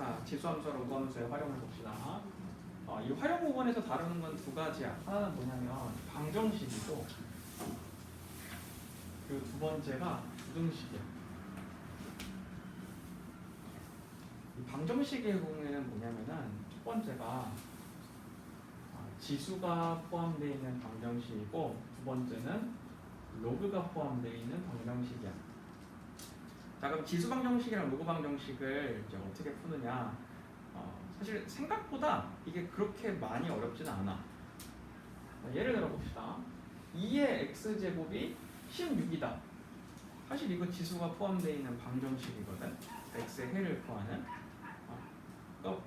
자, 지수함수와 로그함수의 활용을 봅시다. 이 활용 부분에서 다루는 건 두 가지야. 하나는 뭐냐면 방정식이고, 그리고 두 번째가 부등식이야. 이 방정식의 경우에는 뭐냐면은 첫 번째가 지수가 포함되어 있는 방정식이고, 두 번째는 로그가 포함되어 있는 방정식이야. 자, 그럼 지수 방정식이랑 로그 방정식을 이제 어떻게 푸느냐? 사실 생각보다 이게 그렇게 많이 어렵지는 않아. 예를 들어 봅시다. 2의 x제곱이 16이다. 사실 이거 지수가 포함되어 있는 방정식이거든. x의 해를 구하는. 그러니까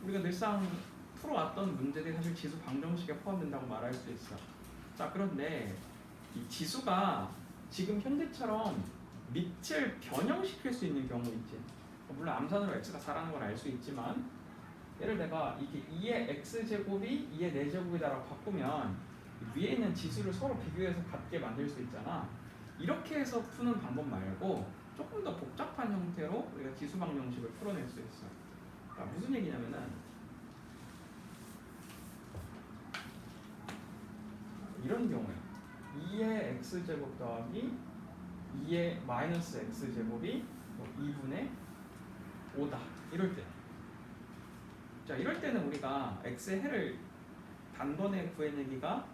우리가 늘상 풀어왔던 문제들이 사실 지수 방정식에 포함된다고 말할 수 있어. 자, 그런데 이 지수가 지금 현재처럼 밑을 변형시킬 수 있는 경우 있지. 물론 암산으로 x가 4라는 걸 알 수 있지만, 예를 내가 이게 2의 x제곱이 2의 4제곱이다라고 바꾸면 위에 있는 지수를 서로 비교해서 같게 만들 수 있잖아. 이렇게 해서 푸는 방법 말고 조금 더 복잡한 형태로 우리가 지수 방정식을 풀어낼 수 있어. 그러니까 무슨 얘기냐면은 이런 경우야. 2의 x제곱 더하기 2의 마이너스 x제곱이 2분의 5다. 이럴 때. 자, 이럴 때는 우리가 x의 해를 단번에 구해내기가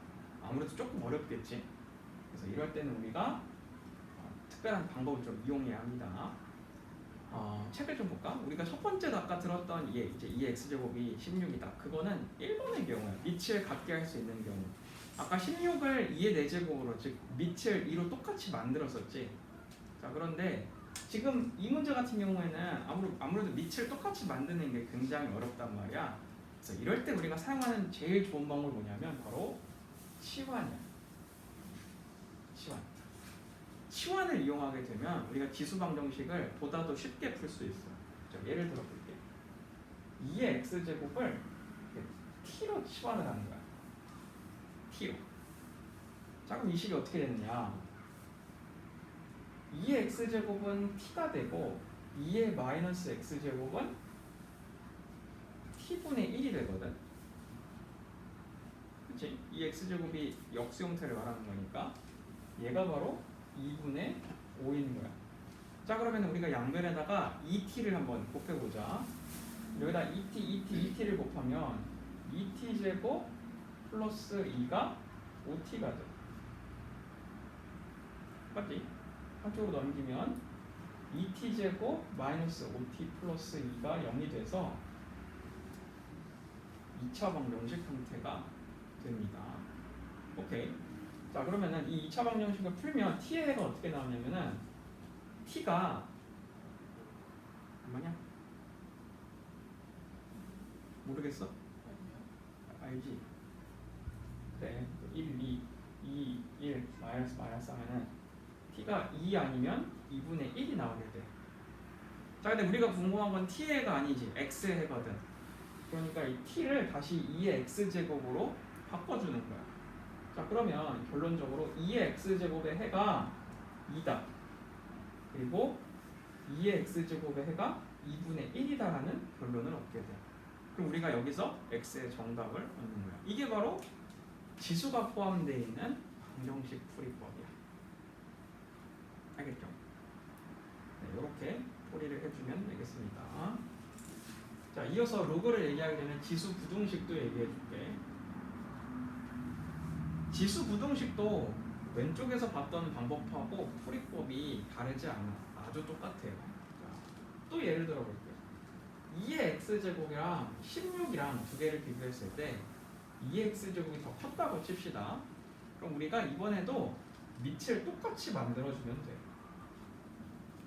아무래도 조금 어렵겠지. 그래서 이럴 때는 우리가 특별한 방법을 좀 이용해야 합니다. 책을 좀 볼까? 우리가 첫 번째도 아까 들었던 이제 2x제곱이 16이다. 그거는 1번의 경우야. 밑을 같게 할 수 있는 경우. 아까 16을 2의 4제곱으로, 즉 밑을 2로 똑같이 만들었었지. 자, 그런데 지금 이 문제 같은 경우에는 아무래도 밑을 똑같이 만드는 게 굉장히 어렵단 말이야. 그래서 이럴 때 우리가 사용하는 제일 좋은 방법이 뭐냐면 바로 치환이야. 치환을 이용하게 되면 우리가 지수 방정식을 보다 더 쉽게 풀 수 있어. 자, 예를 들어 볼게. 2의 x제곱을 t로 치환을 하는 거야. t로. 자, 그럼 이 식이 어떻게 되느냐? 2의 x제곱은 t가 되고 2의 마이너스 x제곱은 t분의 1이 되거든. 그치? 이 x제곱이 역수 형태를 말하는 거니까 얘가 바로 2분의 5인 거야. 자, 그러면 우리가 양변에다가 2t를 한번 곱해보자. 여기다 2t를 곱하면 2t제곱 플러스 2가 5t가 돼. 맞지? 한쪽으로 넘기면 2t제곱 마이너스 5t 플러스 2가 0이 돼서 2차 방정식 형태가 됩니다. 오케이. 자, 그러면은 이 2차 방정식을 풀면 t의 해가 어떻게 나오냐면은 t가 얼마냐? 모르겠어? 알지? 그래. 1, 1 마이너스 하면은 t가 2 아니면 2분의 1이 나오게 돼. 자, 근데 우리가 궁금한 건 t의 해가 아니지. x의 해거든. 그러니까 이 t를 다시 2의 x제곱으로 바꿔주는 거야. 자, 그러면 결론적으로 2의 x제곱의 해가 2다. 그리고 2의 x제곱의 해가 2분의 1이다라는 결론을 얻게 돼. 그럼 우리가 여기서 x의 정답을 얻는 거야. 이게 바로 지수가 포함되어 있는 방정식 풀이법이야. 알겠죠? 네, 이렇게 풀이를 해주면 되겠습니다. 자, 이어서 로그를 얘기하게 되면 지수 부등식도 얘기해 줄게. 지수 부등식도 왼쪽에서 봤던 방법하고 풀이법이 다르지 않아. 아주 똑같아요. 자, 또 예를 들어 볼게요. 2의 x제곱이랑 16이랑 두 개를 비교했을 때 2의 x제곱이 더 컸다고 칩시다. 그럼 우리가 이번에도 밑을 똑같이 만들어주면 돼.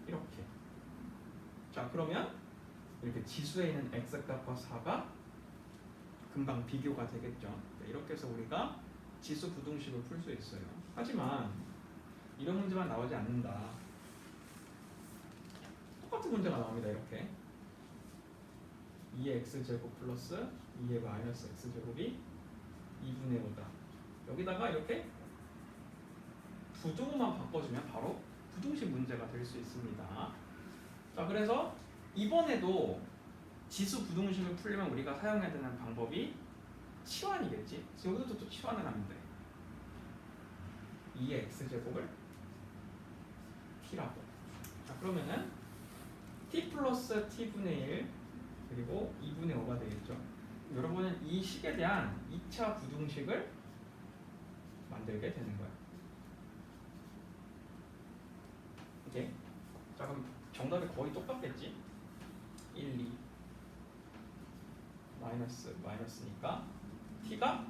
이렇게. 자, 그러면 이렇게 지수에 있는 x값과 4가 금방 비교가 되겠죠. 이렇게 해서 우리가 지수 부등식을 풀 수 있어요. 하지만 이런 문제만 나오지 않는다. 똑같은 문제가 나옵니다. 이렇게 2의 x제곱 플러스 2의 마이너스 x제곱이 2분의 5다. 여기다가 이렇게 부등호만 바꿔주면 바로 부등식 문제가 될 수 있습니다. 자, 그래서 이번에도 지수 부등식을 풀려면 우리가 사용해야 되는 방법이 치환이겠지. 그래서 여기서도 또 치환을 하면 돼. 2의 x제곱을 t라고. 자, 그러면은 t 플러스 t분의 1 그리고 2분의 5가 되겠죠. 여러분은 이 식에 대한 2차 부등식을 만들게 되는 거야. 오케이? 자, 그럼 정답이 거의 똑같겠지? 1, 2 마이너스니까 t가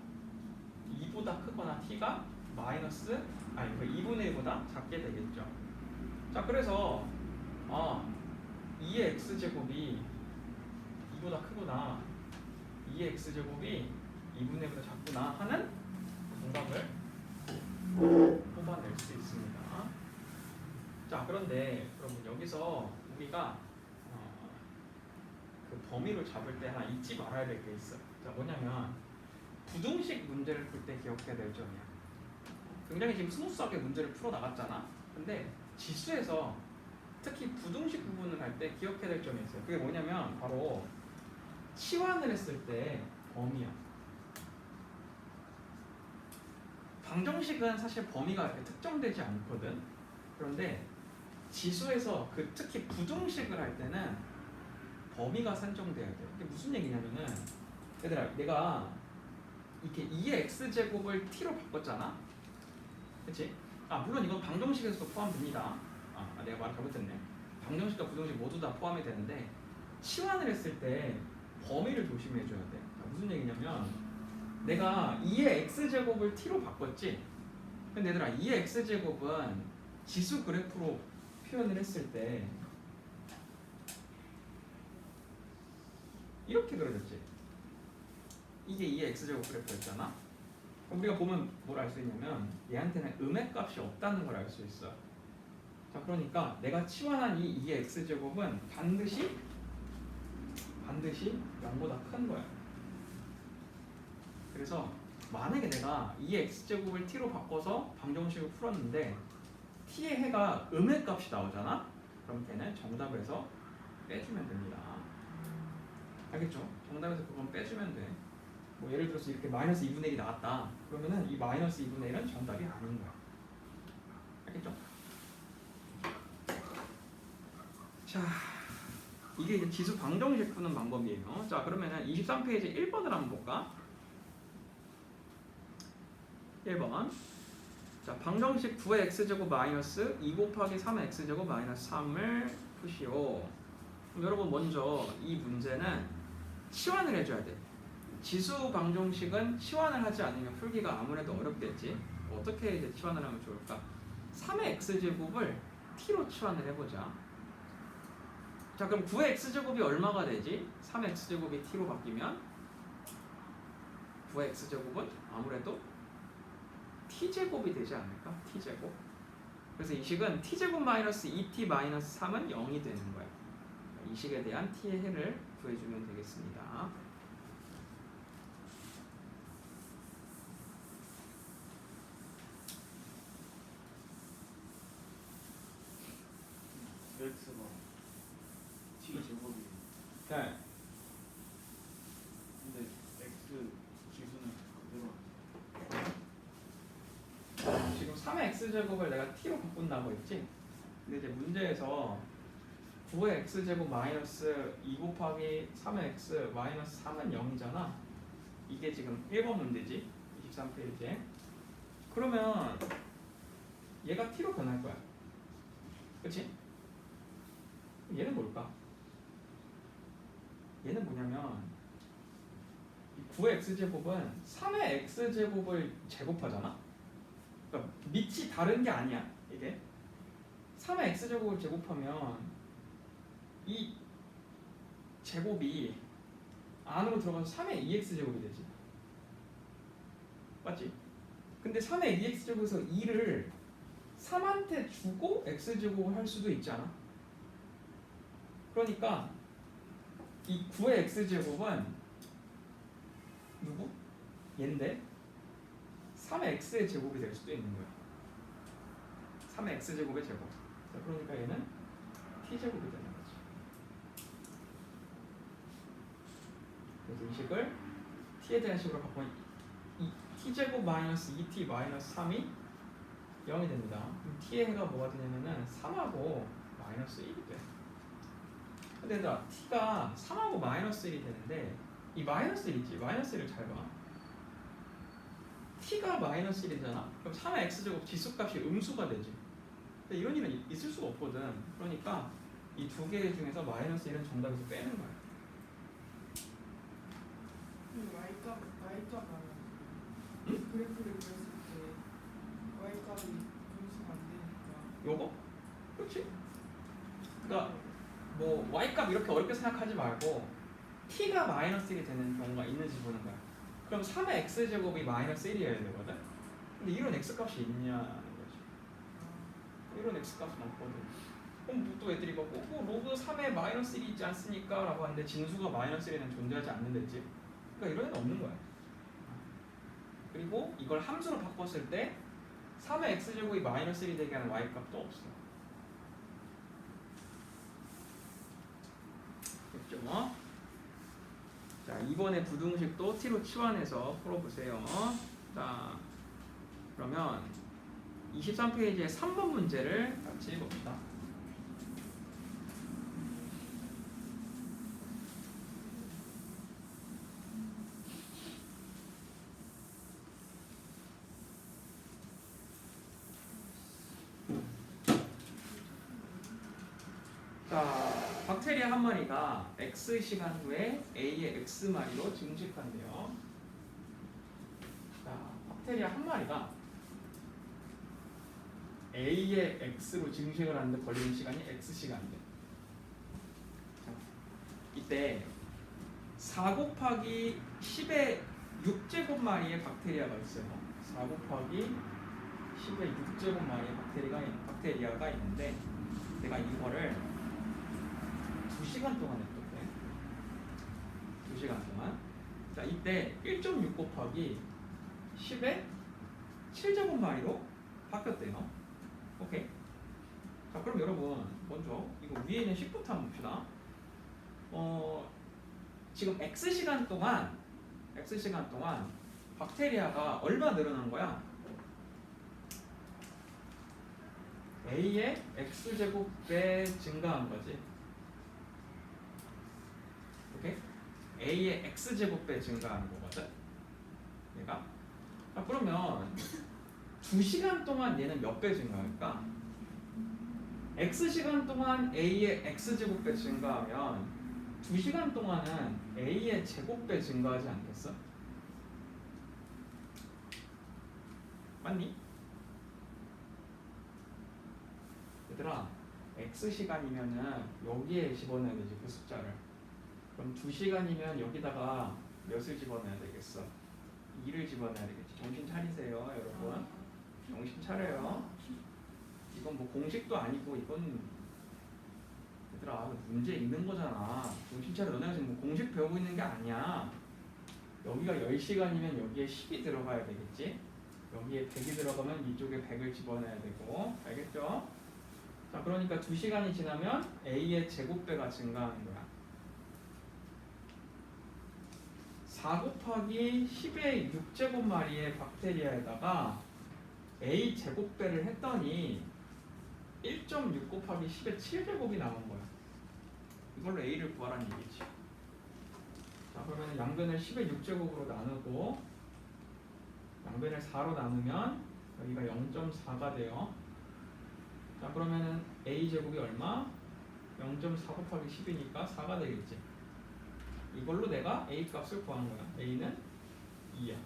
2보다 크거나 t가 마이너스 아니 그 2분의 1보다 작게 되겠죠. 자, 그래서 2의 x제곱이 2보다 크구나, 2의 x제곱이 2분의 1보다 작구나 하는 정답을 뽑아낼 수 있습니다. 자, 그런데 여러분 여기서 우리가 그 범위를 잡을 때 하나 잊지 말아야 될 게 있어요. 자, 뭐냐면 부등식 문제를 풀 때 기억해야 될 점이야. 굉장히 지금 스무스하게 문제를 풀어 나갔잖아. 근데 지수에서 특히 부등식 부분을 할 때 기억해야 될 점이 있어요. 그게 뭐냐면 바로 치환을 했을 때 범위야. 방정식은 사실 범위가 이렇게 특정되지 않거든. 그런데 지수에서 그 특히 부등식을 할 때는 범위가 산정돼야 돼. 이게 무슨 얘기냐면은 얘들아, 내가 이렇게 2의 x제곱을 t로 바꿨잖아. 그치? 물론 이건 방정식에서도 포함됩니다. 내가 말 잘못했네. 방정식과 부등식 모두 다 포함이 되는데 치환을 했을 때 범위를 조심해줘야 돼. 무슨 얘기냐면 내가 2의 x제곱을 t로 바꿨지. 근데 얘들아, 2의 x제곱은 지수 그래프로 표현을 했을 때 이렇게 그려졌지. 이게 2의 x제곱 그래프였잖아. 우리가 보면 뭘 알 수 있냐면 얘한테는 음의 값이 없다는 걸 알 수 있어. 자, 그러니까 내가 치환한 이 2의 x제곱은 반드시 0보다 큰 거야. 그래서 만약에 내가 2의 x제곱을 t로 바꿔서 방정식을 풀었는데 t의 해가 음의 값이 나오잖아? 그럼 걔는 정답에서 빼주면 됩니다. 알겠죠? 정답에서 그건 빼주면 돼. 뭐 예를 들어서 이렇게 마이너스 2분의 1이 나왔다. 그러면은 이 마이너스 2분의 1은 정답이 아닌 거야. 알겠죠? 자, 이게 이제 지수 방정식 푸는 방법이에요. 자, 그러면은 23페이지 1번을 한번 볼까? 1번. 자, 방정식 9의 x제곱 마이너스 2 곱하기 3의 x제곱 마이너스 3을 푸시오. 그럼 여러분 먼저 이 문제는 치환을 해줘야 돼. 지수 방정식은 치환을 하지 않으면 풀기가 아무래도 어렵겠지. 어떻게 이제 치환을 하면 좋을까? 3의 x제곱을 t로 치환을 해보자. 자, 그럼 9의 x제곱이 얼마가 되지? 3의 x제곱이 t로 바뀌면 9의 x제곱은 아무래도 t제곱이 되지 않을까? t제곱. 그래서 이 식은 t제곱 마이너스 2t 마이너스 3은 0이 되는 거야. 이 식에 대한 t의 해를 구해주면 되겠습니다. x가 t 제곱이 네. 근데 x 지수는 그대로 지금 3의 x제곱을 내가 t로 바꾼다고 했지? 근데 이제 문제에서 9의 x제곱 마이너스 2 곱하기 3의 x 마이너스 3은 0이잖아. 이게 지금 1번 문제지. 23페이지에. 그러면 얘가 t로 변할 거야. 그치? 얘는 뭘까? 얘는 뭐냐면 9의 x제곱은 3의 x제곱을 제곱하잖아. 그러니까 밑이 다른 게 아니야. 이게 3의 x제곱을 제곱하면 이 제곱이 안으로 들어가서 3의 2x제곱이 되지. 맞지? 근데 3의 2x제곱에서 2를 3한테 주고 x제곱을 할 수도 있잖아. 그러니까 이 9의 x제곱은 누구? 얘인데 3의 x의 제곱이 될 수도 있는 거야. 3의 x제곱의 제곱. 그러니까 얘는 t제곱이 되는 거지. 그래서 이 식을 t에 대한 식으로 바꾸면 이 t제곱 마이너스 2t 마이너스 3이 0이 됩니다. 그럼 t의 해가 뭐가 되냐면은 3하고 마이너스 1이 돼. 근데 얘들아 t가 3하고 마이너스 1이 되는데 이 마이너스 1 있지? 마이너스 1을 잘 봐. t가 마이너스 1이잖아. 그럼 3의 x제곱 지수값이 음수가 되지. 근데 이런 일은 있을 수가 없거든. 그러니까 이 두 개 중에서 마이너스 1은 정답에서 빼는 거야. Y값 알아. 응? 그래프를 그렸을 때 Y값이 분수가 안 되니까. 요거? 그렇지? 그러니까 뭐 y값 이렇게 어렵게 생각하지 말고 t가 마이너스 1이 되는 경우가 있는지 보는 거야. 그럼 3의 x제곱이 마이너스 1이어야 되거든? 근데 이런 x값이 있냐는 거지. 이런 x값은 없거든. 그럼 또 애들이 막 로그 3에 마이너스 1이 있지 않습니까? 라고 하는데 진수가 마이너스 1에는 존재하지 않는댔지. 그러니까 이런 애는 없는 거야. 그리고 이걸 함수로 바꿨을 때 3의 x제곱이 마이너스 1이 되게 하는 y값도 없어. 됐죠? 자, 이번에 부등식도 t로 치환해서 풀어보세요. 자, 그러면 23페이지의 3번 문제를 같이 봅시다. 자, 박테리아 한 마리가 X시간 후에 A의 X마리로 증식한대요. 자, 박테리아 한 마리가 A의 X로 증식을 하는데 걸리는 시간이 X시간인데. 자, 이때 4 곱하기 10의 6제곱마리의 박테리아가 있어요. 4 곱하기 10의 6제곱마리의 박테리아가 있는데 내가 이거를 2시간 동안 했거든. 2시간 동안. 자, 이때 1.6 곱하기 10의 7제곱마리로 바뀌었대요. 오케이. 자, 그럼 여러분 먼저 이거 위에 있는 10부터 한번 봅시다. 지금 X시간 동안 박테리아가 얼마 늘어난 거야? A의 X제곱배 증가한 거지. 오케이? A의 X제곱배 증가하는 거거든. 얘가. 아, 그러면 2시간 동안 얘는 몇 배 증가할까? X시간 동안 A의 X제곱배 증가하면 2시간 동안은 A의 제곱배 증가하지 않겠어? 맞니? 얘들아, X시간이면은 여기에 집어넣어야 되지, 그 숫자를. 그럼 2시간이면 여기다가 몇을 집어넣어야 되겠어? 2를 집어넣어야 되겠지. 정신 차리세요, 여러분. 정신 차려요. 이건 뭐 공식도 아니고 이건 얘들아 문제 있는 거잖아. 정신 차려. 너네가 지금 뭐 공식 배우고 있는 게 아니야. 여기가 10시간이면 여기에 10이 들어가야 되겠지. 여기에 100이 들어가면 이쪽에 100을 집어넣어야 되고. 알겠죠? 자, 그러니까 2시간이 지나면 A의 제곱배가 증가하는 거야. 4 곱하기 10의 6제곱마리의 박테리아에다가 A 제곱배를 했더니 1.6 곱하기 10의 7제곱이 나온 거야. 이걸로 A를 구하라는 얘기지. 자, 그러면 양변을 10의 6제곱으로 나누고 양변을 4로 나누면 여기가 0.4가 돼요. 자, 그러면은 A 제곱이 얼마? 0.4 곱하기 10이니까 4가 되겠지. 이걸로 내가 A 값을 구하는 거야. A는 2야.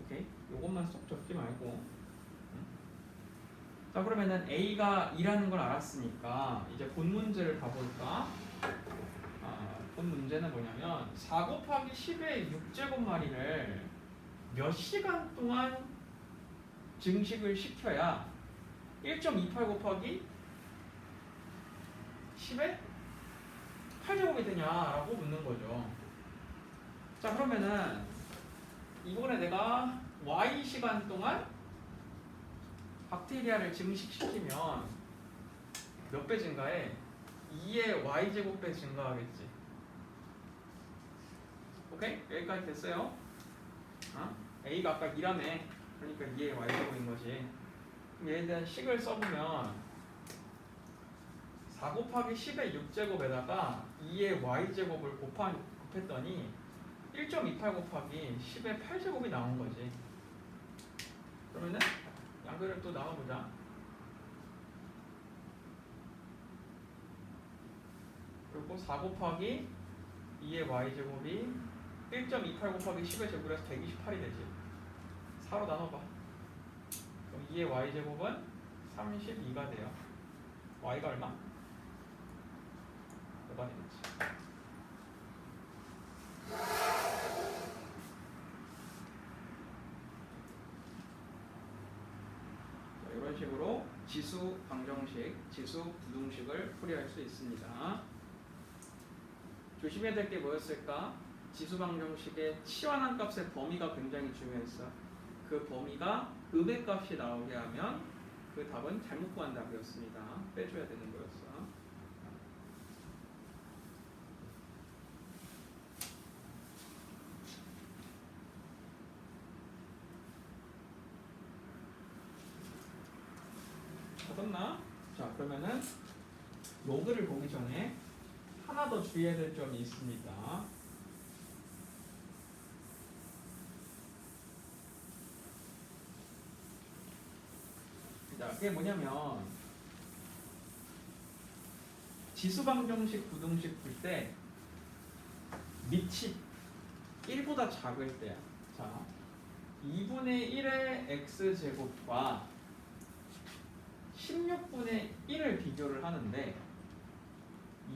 오케이? 요것만 쏙 적지 말고. 응? 자, 그러면은 A가 2라는 걸 알았으니까 이제 본 문제를 봐볼까? 본 문제는 뭐냐면 4 곱하기 10의 6제곱마리를 몇 시간 동안 증식을 시켜야 1.28 곱하기 10의 8제곱이 되냐라고 묻는 거죠. 자, 그러면은 이번에 내가 Y시간 동안 박테리아를 증식시키면 몇 배 증가해? 2의 Y제곱배 증가하겠지. 오케이? 여기까지 됐어요. A가 아까 2라며. 그러니까 2의 y제곱인 거지. 그럼 얘에 대한 식을 써보면 4 곱하기 10의 6제곱에다가 2의 y제곱을 곱했더니 1.28 곱하기 10의 8제곱이 나온 거지. 그러면은 양변을 또 나와보자. 그리고 4 곱하기 2의 y제곱이 1.28 곱하기 10의 제곱을 해서 128이 되지. 4로 나눠봐. 그럼 2의 y제곱은 32가 돼요. y가 얼마? 5가 되겠지. 자, 이런 식으로 지수 방정식, 지수 부등식을 풀이할 수 있습니다. 조심해야 될 게 뭐였을까? 지수 방정식의 치환한 값의 범위가 굉장히 중요했어. 그 범위가 음의 값이 나오게 하면 그 답은 잘못 구한 답이었습니다. 빼줘야 되는 거였어. 찾았나? 자, 그러면은 로그를 보기 전에 하나 더 주의해야 될 점이 있습니다. 자, 그게 뭐냐면 지수 방정식, 부등식 풀 때 밑이 1보다 작을 때야. 자, 2분의 1의 x제곱과 16분의 1을 비교를 하는데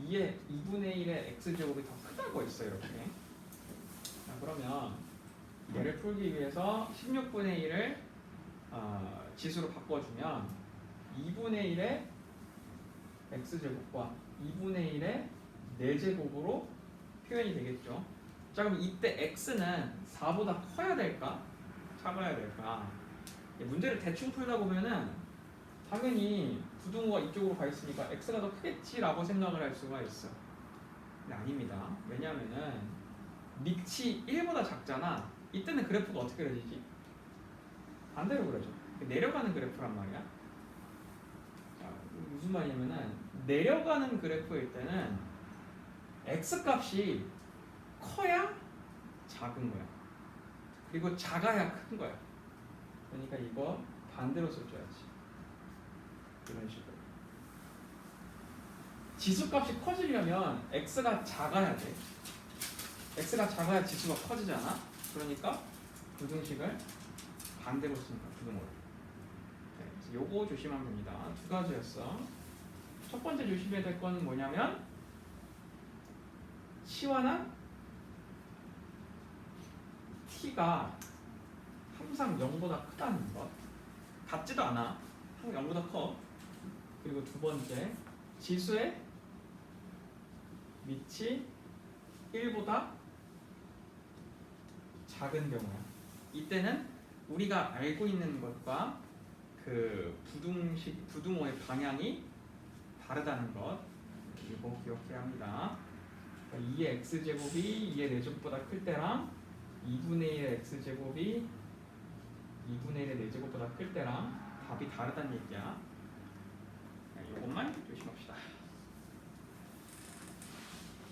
2분의 1의 x제곱이 더 크다고 했어요. 이렇게. 자, 그러면 얘를 풀기 위해서 16분의 1을 지수로 바꿔주면 2분의 1의 x제곱과 2분의 1의 4제곱으로 표현이 되겠죠. 자, 그럼 이때 x는 4보다 커야 될까? 작아야 될까? 문제를 대충 풀다 보면은 당연히 부등호가 이쪽으로 가 있으니까 x가 더 크겠지라고 생각을 할 수가 있어. 근데 아닙니다. 왜냐하면은 밑이 1보다 작잖아. 이때는 그래프가 어떻게 그려지지? 반대로 그려져. 내려가는 그래프란 말이야. 자, 무슨 말이냐면은 내려가는 그래프일 때는 x값이 커야 작은 거야. 그리고 작아야 큰 거야. 그러니까 이거 반대로 써줘야지. 이런 식으로. 지수값이 커지려면 x가 작아야 돼. x가 작아야 지수가 커지잖아. 그러니까 부등식을 반대로 쓰니까 부등호로. 네, 요거 조심하면 됩니다. 두 가지였어. 첫 번째 조심해야 될 건 뭐냐면 치환한 t가 항상 0보다 크다는 것. 같지도 않아. 항상 0보다 커. 그리고 두 번째, 지수의 밑이 1보다 작은 경우야. 이때는 우리가 알고 있는 것과 그 부등호의 방향이 다르다는 것. 이거 기억해야 합니다. 2의 x제곱이 2의 4제곱보다 클 때랑 2분의 1의 x제곱이 2분의 1의 4제곱보다 클 때랑 답이 다르다는 얘기야. 이것만 조심합시다.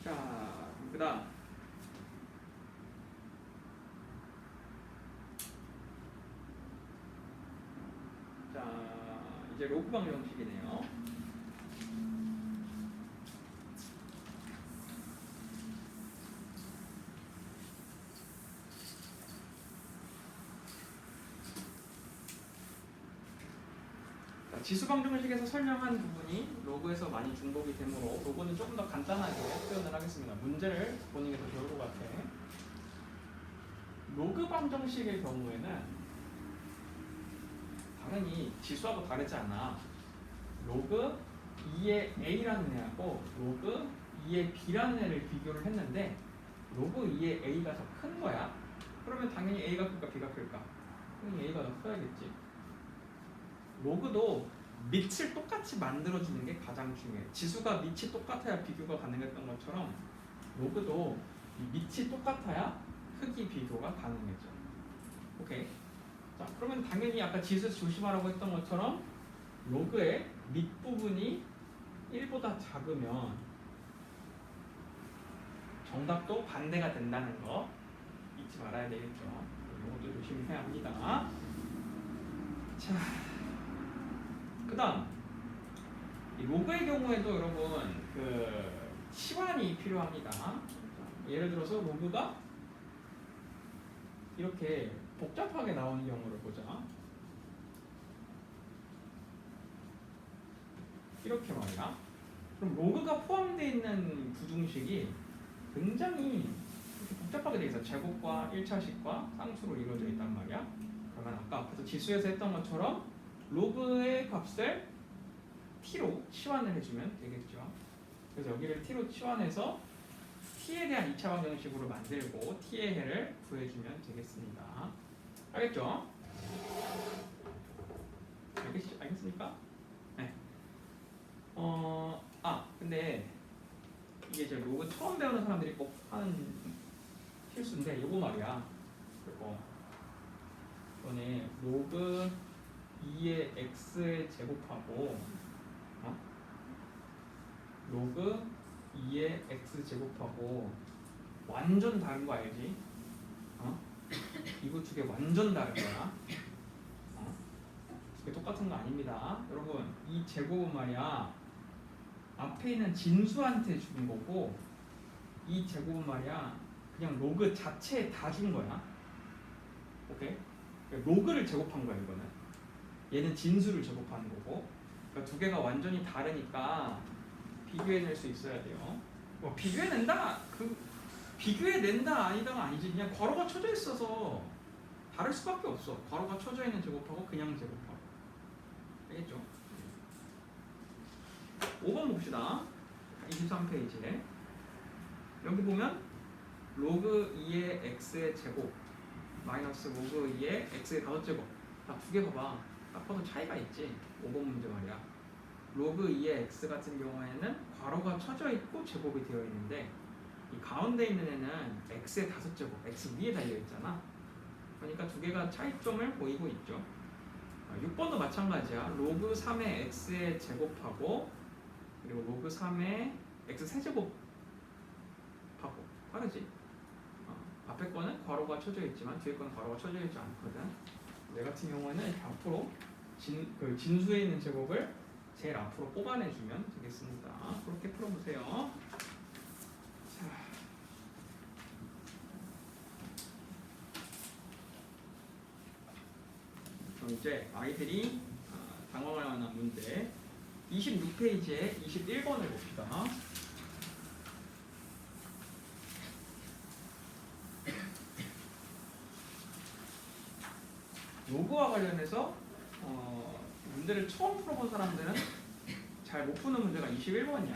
자, 그 다음 자, 이제 로그 방정식이네요. 지수 방정식에서 설명한 부분이 로그에서 많이 중복이 되므로 로그는 조금 더 간단하게 표현을 하겠습니다. 문제를 보는 게 더 좋을 것 같아. 로그 방정식의 경우에는 당연히 지수하고 다르지 않아. 로그 2의 a라는 애하고 로그 2의 b라는 애를 비교를 했는데 로그 2의 a가 더 큰 거야. 그러면 당연히 a가 클까 b가 클까? 당연히 a가 더 커야겠지. 로그도 밑을 똑같이 만들어주는 게 가장 중요해. 지수가 밑이 똑같아야 비교가 가능했던 것처럼 로그도 이 밑이 똑같아야 크기 비교가 가능해져. 오케이. 자, 그러면 당연히 아까 지수에서 조심하라고 했던 것처럼 로그의 밑부분이 1보다 작으면 정답도 반대가 된다는 거 잊지 말아야 되겠죠. 이것도 조심해야 합니다. 자, 그 다음 이 로그의 경우에도 여러분 그 치환이 필요합니다. 예를 들어서 로그가 이렇게 복잡하게 나오는 경우를 보자. 이렇게 말이야. 그럼 로그가 포함되어 있는 부등식이 굉장히 이렇게 복잡하게 되어 있어. 제곱과 1차식과 쌍수로 이루어져 있단 말이야. 그러면 아까 앞에서 지수에서 했던 것처럼 로그의 값을 t로 치환을 해주면 되겠죠. 그래서 여기를 t로 치환해서 t에 대한 2차 방정식으로 만들고 t의 해를 구해주면 되겠습니다. 알겠죠? 알겠습니까? 네. 근데 이게 이제 로그 처음 배우는 사람들이 꼭 하는 실수인데 요거 말이야. 그리고 이번에 로그 2의 x의 제곱하고 로그 2의 x 제곱하고 완전 다른 거 알지? 이거 두 개 완전 다른 거야. 두 개 똑같은 거 아닙니다. 여러분 이 제곱은 말이야 앞에 있는 진수한테 준 거고 이 제곱은 말이야 그냥 로그 자체에 다 준 거야. 오케이? 로그를 제곱한 거야 이거는. 얘는 진수를 제곱하는 거고. 그러니까 두 개가 완전히 다르니까 비교해낼 수 있어야 돼요. 뭐 비교해낸다? 비교해낸다 아니다가 아니지. 그냥 괄호가 쳐져 있어서 다를 수밖에 없어. 괄호가 쳐져 있는 제곱하고 그냥 제곱하고. 알겠죠? 5번 봅시다. 23페이지에 여기 보면 로그 2의 x의 제곱 마이너스 로그 2의 x의 5제곱 딱 두 개 봐봐. 딱 봐도 차이가 있지. 5번 문제 말이야. 로그 2의 x 같은 경우에는 괄호가 쳐져 있고 제곱이 되어 있는데 이 가운데 있는 애는 x의 5제곱, x 위에 달려 있잖아. 그러니까 두 개가 차이점을 보이고 있죠. 6번도 마찬가지야. 로그 3의 x의 제곱하고 그리고 로그 3의 x 세제곱하고 다르지. 앞에 거는 괄호가 쳐져 있지만 뒤에 거는 괄호가 쳐져 있지 않거든. 얘 같은 경우에는 이렇게 앞으로 진수에 있는 제곱을 제일 앞으로 뽑아내주면 되겠습니다. 그렇게 풀어보세요. 자. 그럼 이제 아이들이 당황할 만한 문제 26페이지에 21번을 봅시다. 로그와 관련해서 문제를 처음 풀어본 사람들은 잘 못 푸는 문제가 21번이야.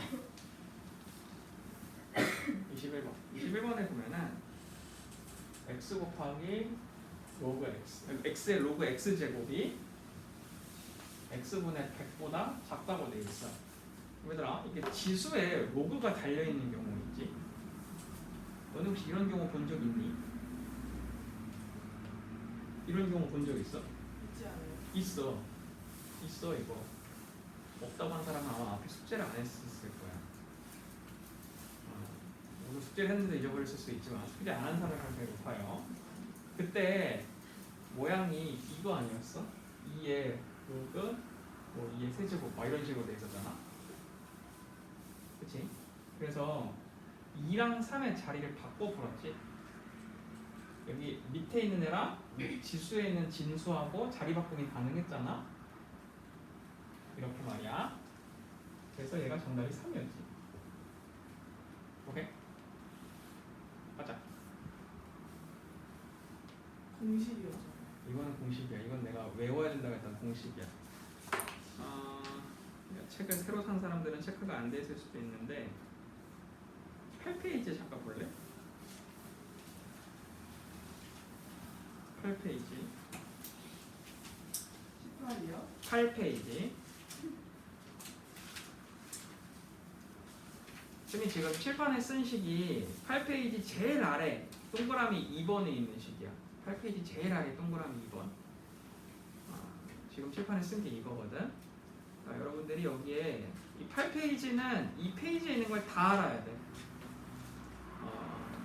21번. 21번에 보면은 x 곱하기 로그 x, x의 로그 x 제곱이 x분의 100보다 작다고 돼 있어. 얘들아, 이게 지수에 로그가 달려 있는 경우 있지. 너는 혹시 이런 경우 본 적 있니? 이런 경우 본 적 있어? 있지 않아요? 있어 이거. 없다고 한 사람은 아마 앞에 숙제를 안 했을 거야. 오늘 숙제를 했는데 잊어버렸을 수 있지만 숙제 안 한 사람이 굉장히 높아요. 그때 모양이 이거 아니었어? 2의 로그, 2의 세제곱 막 이런 식으로 돼 있었잖아. 그치? 그래서 2랑 3의 자리를 바꿔 풀었지. 여기 밑에 있는 애랑 지수에 있는 진수하고 자리 바꾸기 가능했잖아. 이렇게 말이야. 그래서 얘가 정답이 3이었지. 오케이? 맞아. 공식이었죠. 이거는 공식이야. 이건 내가 외워야 된다고 했던 공식이야. 책을 새로 산 사람들은 체크가 안 돼 있을 수도 있는데 8페이지 잠깐 볼래? 8페이지 18이요? 8페이지 쌤이 지금 칠판에 쓴 식이 8페이지 제일 아래 동그라미 2번에 있는 식이야. 8페이지 제일 아래 동그라미 2번. 지금 칠판에 쓴 게 이거거든. 여러분들이 여기에 이 8페이지는 이 페이지에 있는 걸 다 알아야 돼.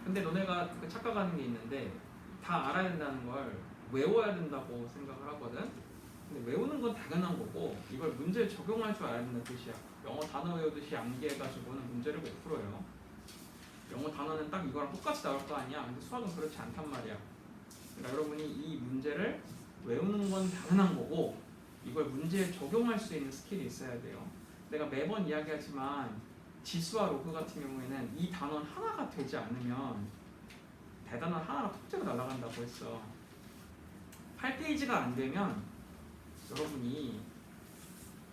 근데 너네가 착각하는 게 있는데 다 알아야 된다는 걸 외워야 된다고 생각을 하거든. 근데 외우는 건 당연한 거고 이걸 문제에 적용할 줄 알아야 된다는 뜻이야. 영어 단어 외우듯이 암기해가지고는 문제를 못 풀어요. 영어 단어는 딱 이거랑 똑같이 나올 거 아니야. 근데 수학은 그렇지 않단 말이야. 그러니까 여러분이 이 문제를 외우는 건 당연한 거고 이걸 문제에 적용할 수 있는 스킬이 있어야 돼요. 내가 매번 이야기하지만 지수와 로그 같은 경우에는 이 단원 하나가 되지 않으면 대단한 하나가 통째로 날아간다고 했어. 8페이지가 안 되면 여러분이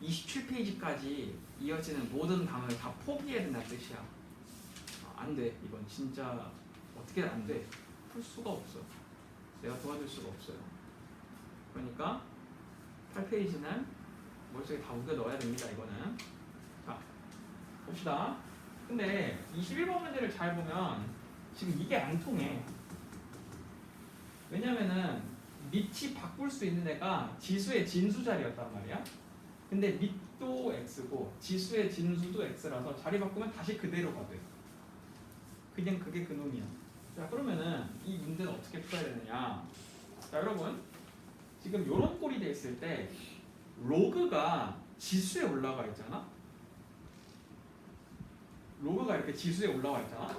27페이지까지 이어지는 모든 단어를 다 포기해야 된다는 뜻이야. 안 돼. 이건 진짜 어떻게 안 돼. 풀 수가 없어. 내가 도와줄 수가 없어요. 그러니까 8페이지는 머릿속에 다 우겨 넣어야 됩니다. 이거는. 자, 봅시다. 근데 21번 문제를 잘 보면 지금 이게 안 통해. 왜냐면은 밑이 바꿀 수 있는 애가 지수의 진수 자리였단 말이야. 근데 밑도 x고 지수의 진수도 x라서 자리 바꾸면 다시 그대로가 돼. 그냥 그게 그 놈이야. 자, 그러면은 이 문제는 어떻게 풀어야 되느냐. 자, 여러분 지금 요런 꼴이 돼 있을 때 로그가 지수에 올라가 있잖아. 로그가 이렇게 지수에 올라와 있잖아.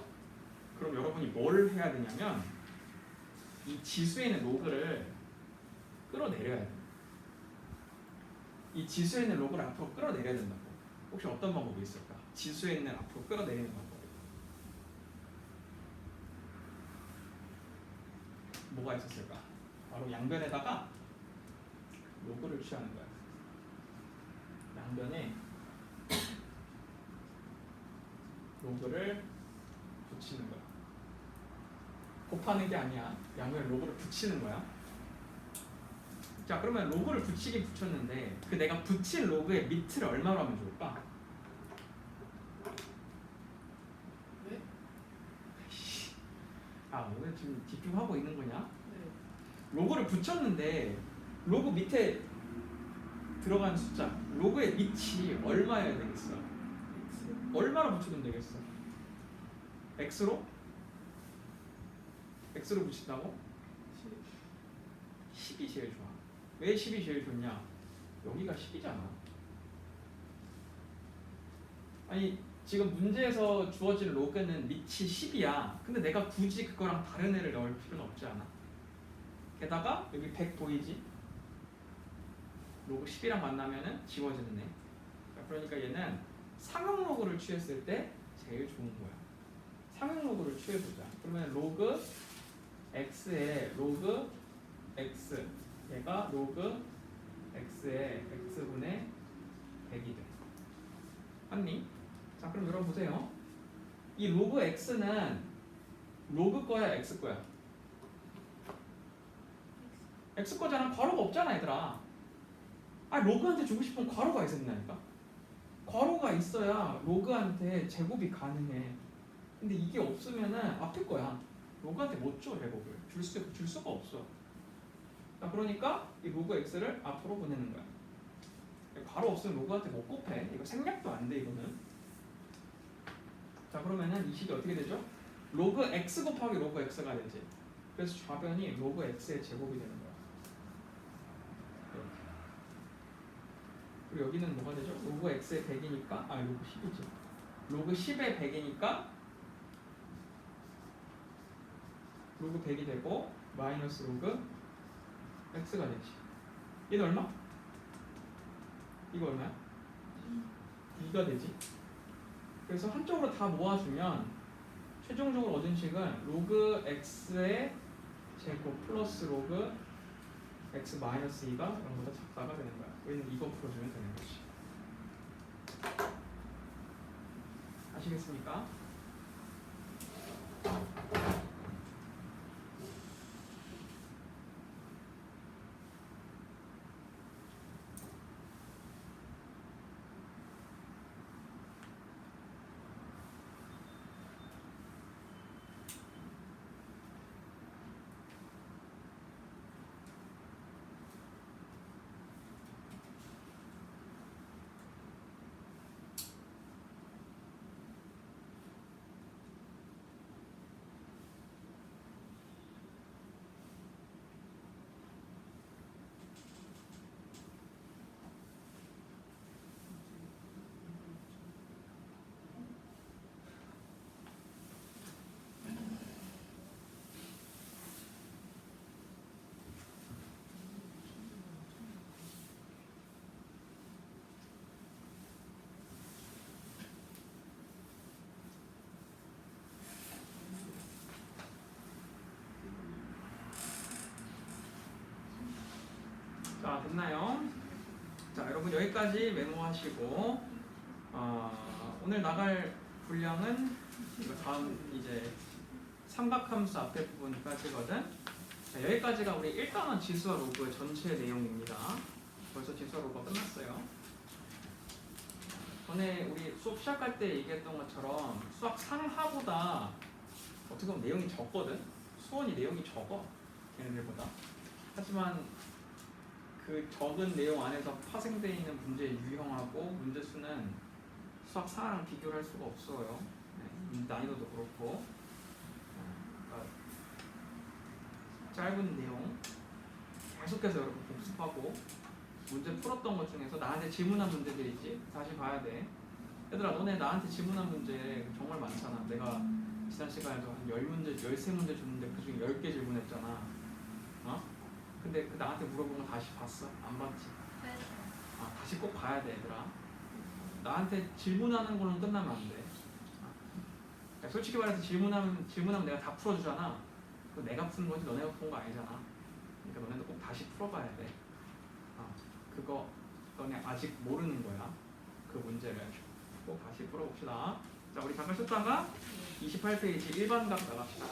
그럼 여러분이 뭘 해야 되냐면 이 지수에 있는 로그를 끌어내려야 돼. 이 지수에 있는 로그를 앞으로 끌어내려야 된다고. 혹시 어떤 방법이 있을까? 지수에 있는 앞으로 끌어내리는 방법. 뭐가 있었을까? 바로 양변에다가 로그를 취하는 거야. 양변에 로그를 붙이는 거야. 곱하는 게 아니야. 양변에 로그를 붙이는 거야. 자, 그러면 로그를 붙이긴 붙였는데 그 내가 붙인 로그의 밑을 얼마로 하면 좋을까? 네? 오늘 지금 집중하고 있는 거냐? 네. 로그를 붙였는데 로그 밑에 들어간 숫자, 로그의 밑이 얼마여야 되겠어? X. 얼마로 붙이면 되겠어? X로? X로 붙인다고? 10이 제일 좋아. 왜 10이 제일 좋냐? 여기가 10이잖아. 아니 지금 문제에서 주어진 로그는 밑이 10이야. 근데 내가 굳이 그거랑 다른 애를 넣을 필요는 없지 않아. 게다가 여기 100 보이지? 로그 10이랑 만나면은 지워지는 애. 그러니까 얘는 상용 로그를 취했을 때 제일 좋은 거야. 상용 로그를 취해보자. 그러면 로그 x의 로그 x 얘가 로그 x의 x분의 100이 돼. 맞니? 자, 그럼 여러분 보세요. 이 로그 x는 로그 거야, x 거야? x 거잖아. 괄호가 없잖아, 얘들아. 로그한테 주고 싶으면 괄호가 있어야 된다니까. 괄호가 있어야 로그한테 제곱이 가능해. 근데 이게 없으면은 앞에 거야. 로그한테 못 줘, 제곱을. 줄 수가 없어. 자, 그러니까 이 로그 x를 앞으로 보내는 거야. 괄호 없으면 로그한테 못 곱해. 이거 생략도 안 돼, 이거는. 자, 그러면은 이 식이 어떻게 되죠? 로그 x 곱하기 로그 x가 되지. 그래서 좌변이 로그 x의 제곱이 되는 거야. 이렇게. 그리고 여기는 뭐가 되죠? 로그 x의 100이니까 로그 10이지. 로그 10의 100이니까 로그 100이 되고 마이너스 로그 x가 되지. 얘는 얼마? 이거 얼마야? 2가 되지. 그래서 한쪽으로 다 모아주면 최종적으로 얻은 식은 로그 x의 제곱 플러스 로그 x 마이너스 2가 0보다 작다가 되는 거야. 우리는 이거 풀어주면 되는 거지. 아시겠습니까? 됐나요? 자, 여러분 여기까지 메모하시고 오늘 나갈 분량은 이거 다음 이제 삼각함수 앞에 부분까지거든. 자, 여기까지가 우리 1단원 지수와 로그의 전체 내용입니다. 벌써 지수와 로그가 끝났어요. 전에 우리 수업 시작할 때 얘기했던 것처럼 수학 상하보다 어떻게 보면 내용이 적거든. 수원이 내용이 적어, 걔네들보다. 하지만 그 적은 내용 안에서 파생되어 있는 문제의 유형하고 문제 수는 수학 상하랑 비교를 할 수가 없어요. 네, 난이도도 그렇고. 그러니까 짧은 내용 계속해서 여러분 복습하고 문제 풀었던 것 중에서 나한테 질문한 문제들 있지? 다시 봐야 돼. 얘들아, 너네 나한테 질문한 문제 정말 많잖아. 내가 지난 시간에도 한 10문제, 13문제 줬는데 그 중에 10개 질문했잖아. 어? 근데 그 나한테 물어본 거 다시 봤어? 안 봤지? 다시 꼭 봐야 돼, 얘들아. 나한테 질문하는 걸로 끝나면 안 돼. 그러니까 솔직히 말해서 질문하면 내가 다 풀어주잖아. 그거 내가 푸는 거지 너네가 푸는 거 아니잖아. 그러니까 너네도 꼭 다시 풀어봐야 돼. 그거 너네 아직 모르는 거야. 그 문제를 꼭 다시 풀어봅시다. 자, 우리 잠깐 쉬었다가 28페이지 1번 각 나갑시다.